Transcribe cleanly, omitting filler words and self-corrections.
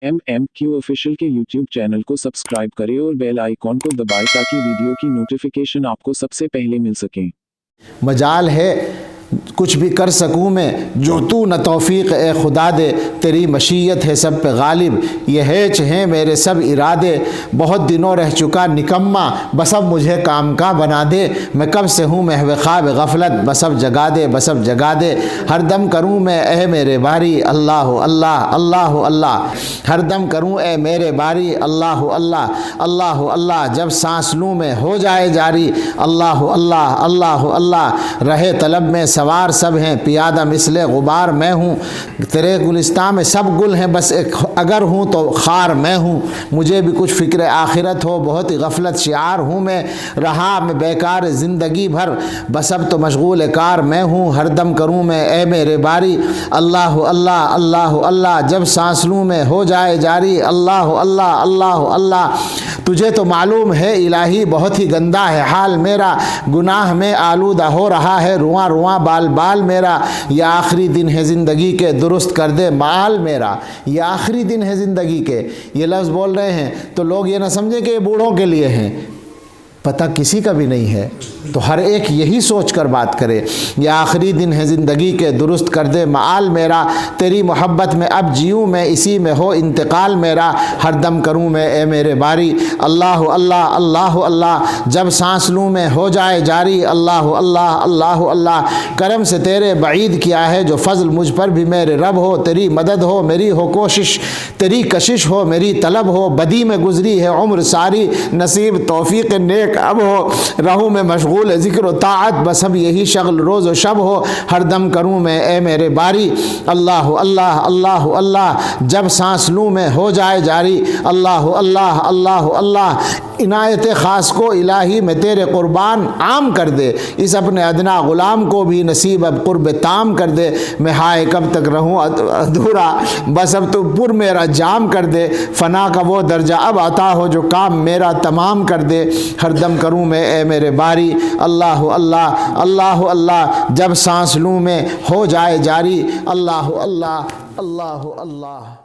MMQ official के YouTube channel को subscribe करें और बेल आइकॉन को दबाएं ताकि वीडियो की नोटिफिकेशन आपको सबसे पहले मिल सके। मजाल है कुछ भी कर सकूं मैं जो तू न तौफीक ए खुदा दे, तेरी मशीयत है सब पे गालिब, ये हेच हैं मेरे सब इरादे, बहुत दिनों रह चुका निकम्मा, बस अब मुझे काम का बना दे, मैं कब से हूँ महव ख्वाब गफलत, बस अब जगा दे, बस अब जगा दे, हर दम करूँ मैं ए मेरे बारी अल्लाह अल्लाह अल्लाह अल्लाह, हर दम करूँ ए मेरे बारी अल्लाह अल्लाह अल्लाह अल्लाह, जब सांस लूँ मैं हो जाए जारी अल्लाह अल्लाह अल्लाह अल्लाह, रहे तलब में सवार सब हैं पियादा मिसले गुबार मैं हूँ, तेरे गुलिस्तान में सब गुल हैं बस एक अगर हूँ तो खार मैं हूँ, मुझे भी कुछ फ़िक्र आखिरत हो बहुत ही गफलत शिआर हूँ मैं, रहा मैं बेकार ज़िंदगी भर बस अब तो मशगूल कार मैं हूँ, हर दम करूँ मैं ए मेरे बारी अल्लाह अल्लाह अल्लाह अल्लाह, जब सांस लूँ मैं हो जाए जारी अल्लाह अल्लाह अल्लाह अल्लाह, तुझे तो मालूम है इलाही बहुत ही गंदा है हाल मेरा, गुनाह में आलूदा हो रहा है रुआं रुआं बाल बाल मेरा, यह आखिरी दिन है ज़िंदगी के दुरुस्त कर दे माल मेरा, ये आखिरी दिन है ज़िंदगी के, ये लफ्ज़ बोल रहे हैं तो लोग ये ना समझें कि ये बूढ़ों के लिए हैं, पता किसी का भी नहीं है, तो हर एक यही सोच कर बात करे, ये आखिरी दिन है ज़िंदगी के दुरुस्त कर दे माल मेरा, तेरी मोहब्बत में अब जीऊँ मैं इसी में हो इंतकाल मेरा, हर दम करूँ मैं ए मेरे बारी अल्लाह अल्लाह अल्लाह अल्लाह, जब सांस लूँ मैं हो जाए जारी अल्लाह अल्लाह अल्लाह अल्लाह, करम से तेरे बईद किया है जो फजल मुझ पर भी मेरे रब हो, तेरी मदद हो मेरी हो कोशिश, तेरी कशिश हो मेरी तलब हो, बदी में गुजरी है उम्र सारी, नसीब तौफीक नेक अब हो, रहूँ मैं मशगूल ज़िक्र ताअत, बस अब यही शगल रोज़ व शब हो, हर दम करूँ मैं ए मेरे बारी अल्लाह अल्लाह अल्लाह अल्लाह, जब सांस लूँ मैं हो जाए जारी अल्लाह अल्लाह अल्लाह अल्लाह, इनायत ख़ास को इलाही में तेरे कुर्बान आम कर दे, इस अपने अदना ग़ुलाम को भी नसीब अब क़ुर्ब ताम कर दे, मैं हाय कब तक रहूँ अधूरा, बस अब तो पुर मेरा जाम कर दे, फ़ना का वो दर्जा अब अता हो जो काम मेरा तमाम कर दे, हर दम करूँ मैं ए मेरे बारी अल्लाह अल्लाह अल्लाह अल्लाह, जब सांस लूँ मैं हो जाए जारी अल्लाह अल्लाह अल्लाह अल्लाह।